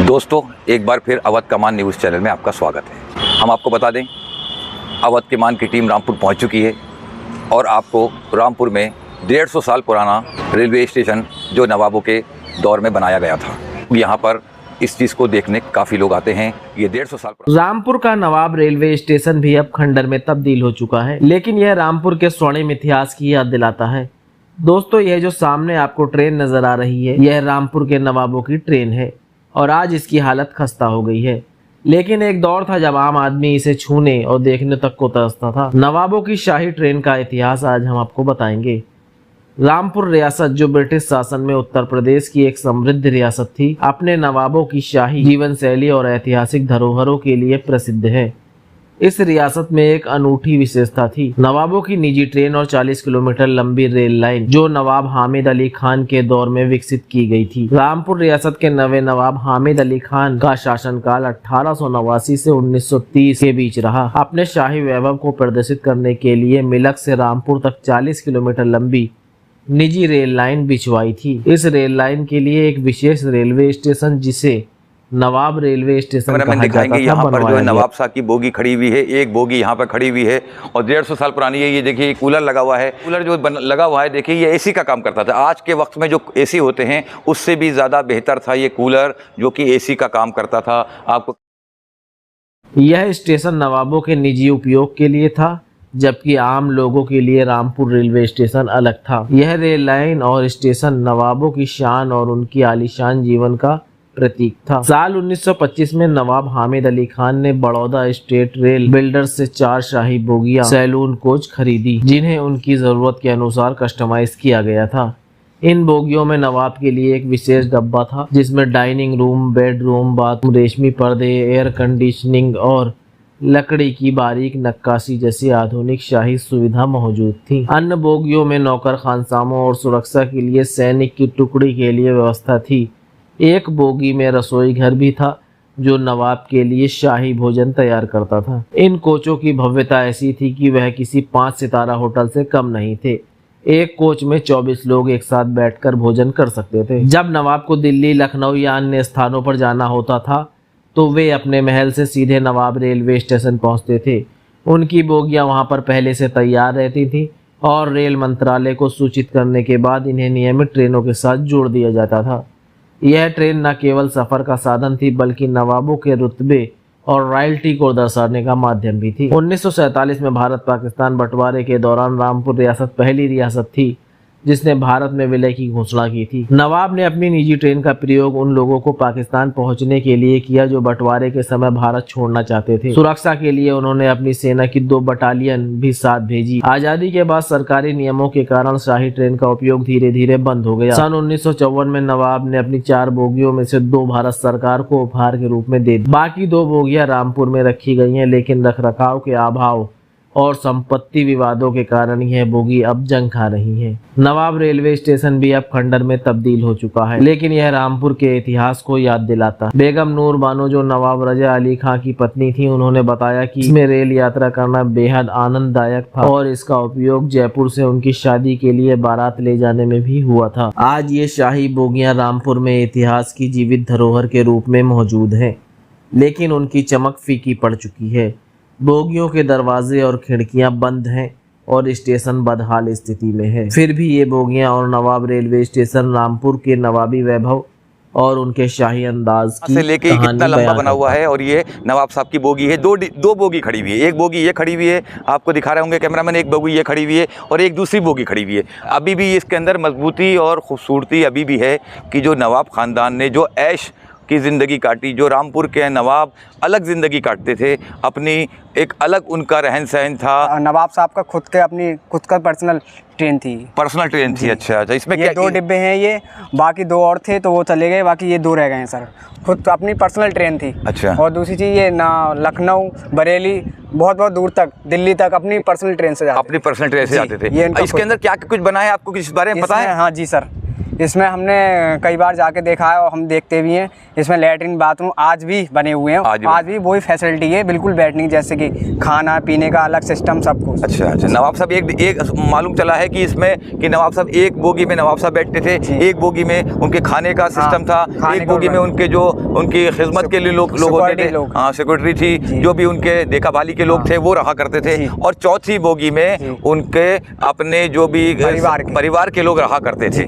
दोस्तों, एक बार फिर अवध कमान न्यूज़ चैनल में आपका स्वागत है। हम आपको बता दें, अवध कमान की टीम रामपुर पहुंच चुकी है और आपको रामपुर में 150 साल पुराना रेलवे स्टेशन जो नवाबों के दौर में बनाया गया था, यहाँ पर इस चीज़ को देखने काफ़ी लोग आते हैं। ये 150 साल रामपुर का नवाब रेलवे स्टेशन भी अब खंडर में तब्दील हो चुका है, लेकिन यह रामपुर के स्वर्णिम इतिहास की याद दिलाता है। दोस्तों, यह जो सामने आपको ट्रेन नजर आ रही है, यह रामपुर के नवाबों की ट्रेन है और आज इसकी हालत खस्ता हो गई है। लेकिन एक दौर था जब आम आदमी इसे छूने और देखने तक को तरसता था। नवाबों की शाही ट्रेन का इतिहास आज हम आपको बताएंगे। रामपुर रियासत, जो ब्रिटिश शासन में उत्तर प्रदेश की एक समृद्ध रियासत थी, अपने नवाबों की शाही जीवन शैली और ऐतिहासिक धरोहरों के लिए प्रसिद्ध है। इस रियासत में एक अनूठी विशेषता थी, नवाबों की निजी ट्रेन और 40 किलोमीटर लंबी रेल लाइन, जो नवाब हामिद अली खान के दौर में विकसित की गई थी। रामपुर रियासत के नवे नवाब हामिद अली खान का शासनकाल 1889 से 1930 के बीच रहा। अपने शाही वैभव को प्रदर्शित करने के लिए मिलक से रामपुर तक 40 किलोमीटर लंबी निजी रेल लाइन बिछवाई थी। इस रेल लाइन के लिए एक विशेष रेलवे स्टेशन, जिसे नवाब रेलवे स्टेशन कहा जाता था, यहाँ पर जो है नवाब साहब की बोगी खड़ी हुई है। एक बोगी यहाँ पर खड़ी हुई है और 150 साल पुरानी है। ये देखिए, कूलर लगा हुआ है। कूलर जो लगा हुआ है, देखिए, ये एसी का काम करता था। आज के वक्त में जो एसी होते हैं उससे भी ज़्यादा बेहतर था ये कूलर, जो कि एसी का काम करता था। आपको यह स्टेशन नवाबों के निजी उपयोग के लिए था, जबकि आम लोगों के लिए रामपुर रेलवे स्टेशन अलग था। यह रेल लाइन और स्टेशन नवाबों की शान और उनकी आलीशान जीवन का प्रतीक था। साल 1925 में नवाब हामिद अली खान ने बड़ौदा स्टेट रेल बिल्डर्स से 4 शाही बोगियां सैलून कोच खरीदी, जिन्हें उनकी जरूरत के अनुसार कस्टमाइज किया गया था। इन बोगियों में नवाब के लिए एक विशेष डब्बा था, जिसमें डाइनिंग रूम, बेडरूम, बाथरूम, रेशमी पर्दे, एयर कंडीशनिंग और लकड़ी की बारीक नक्काशी जैसी आधुनिक शाही सुविधा मौजूद थी। अन्य बोगियों में नौकर खानसामों और सुरक्षा के लिए सैनिक की टुकड़ी के लिए व्यवस्था थी। एक बोगी में रसोई घर भी था, जो नवाब के लिए शाही भोजन तैयार करता था। इन कोचों की भव्यता ऐसी थी कि वह किसी 5 सितारा होटल से कम नहीं थे। एक कोच में 24 लोग एक साथ बैठकर भोजन कर सकते थे। जब नवाब को दिल्ली, लखनऊ या अन्य स्थानों पर जाना होता था, तो वे अपने महल से सीधे नवाब रेलवे स्टेशन पहुंचते थे। उनकी बोगियां वहां पर पहले से तैयार रहती थीं और रेल मंत्रालय को सूचित करने के बाद इन्हें नियमित ट्रेनों के साथ जोड़ दिया जाता था। यह ट्रेन न केवल सफर का साधन थी, बल्कि नवाबों के रुतबे और रॉयल्टी को दर्शाने का माध्यम भी थी। 1947 में भारत पाकिस्तान बंटवारे के दौरान रामपुर रियासत पहली रियासत थी जिसने भारत में विलय की घोषणा की थी। नवाब ने अपनी निजी ट्रेन का प्रयोग उन लोगों को पाकिस्तान पहुंचने के लिए किया जो बंटवारे के समय भारत छोड़ना चाहते थे। सुरक्षा के लिए उन्होंने अपनी सेना की 2 बटालियन भी साथ भेजी। आजादी के बाद सरकारी नियमों के कारण शाही ट्रेन का उपयोग धीरे धीरे बंद हो गया। सन 1954 में नवाब ने अपनी 4 बोगियों में से 2 भारत सरकार को उपहार के रूप में दे दी। बाकी 2 बोगियां रामपुर में रखी गई हैं, लेकिन रखरखाव के अभाव और संपत्ति विवादों के कारण यह बोगी अब जंग खा रही है। नवाब रेलवे स्टेशन भी अब खंडर में तब्दील हो चुका है, लेकिन यह रामपुर के इतिहास को याद दिलाता। बेगम नूर बानो, जो नवाब रजा अली खान की पत्नी थी, उन्होंने बताया कि इसमें रेल यात्रा करना बेहद आनंददायक था और इसका उपयोग जयपुर से उनकी शादी के लिए बारात ले जाने में भी हुआ था। आज ये शाही बोगियां रामपुर में इतिहास की जीवित धरोहर के रूप में मौजूद है, लेकिन उनकी चमक फीकी पड़ चुकी है। बोगियों के दरवाजे और खिड़कियां बंद हैं और स्टेशन बदहाल स्थिति में है। फिर भी ये बोगियां और नवाब रेलवे स्टेशन रामपुर के नवाबी वैभव और उनके शाही अंदाज की से लेके कितना लंबा बना हुआ है। और ये नवाब साहब की बोगी है। दो बोगी खड़ी हुई है। एक बोगी ये खड़ी हुई है, आपको दिखा रहे होंगे कैमरामैन। एक बोगी ये खड़ी हुई है और एक दूसरी बोगी खड़ी हुई है। अभी भी इसके अंदर मजबूती और खूबसूरती अभी भी है कि जो नवाब खानदान ने जो ऐश की ज़िंदगी काटी, जो रामपुर के नवाब अलग ज़िंदगी काटते थे, अपनी एक अलग उनका रहन सहन था। नवाब साहब का खुद का पर्सनल ट्रेन थी। अच्छा, इसमें ये 2 डिब्बे हैं। ये बाकी 2 और थे तो वो चले गए, बाकी ये 2 रह गए हैं सर। खुद अपनी पर्सनल ट्रेन थी। अच्छा। और दूसरी चीज़ ये ना लखनऊ, बरेली, बहुत दूर तक, दिल्ली तक अपनी पर्सनल ट्रेन से जाते थे। इसके अंदर क्या कुछ बना है, आपको किस बारे में पता है? हाँ जी सर, इसमें हमने कई बार जाके देखा है और हम देखते भी हैं, इसमें लैट्रिन बाथरूम आज भी बने हुए हैं, आज भी वही फैसिलिटी है, बिल्कुल बैठने की, जैसे कि खाना पीने का अलग सिस्टम सब कुछ। अच्छा अच्छा। नवाब साहब एक मालूम चला है कि इसमें कि नवाब साहब एक बोगी में नवाब साहब बैठते थे, एक बोगी में उनके खाने का सिस्टम था, एक बोगी में उनके जो उनकी खिदमत के लिए लोग होते थे, हाँ सिक्योरिटी थी, जो भी उनके देखा भाली के लोग थे वो रहा करते थे, और चौथी बोगी में उनके अपने जो भी परिवार के लोग रहा करते थे।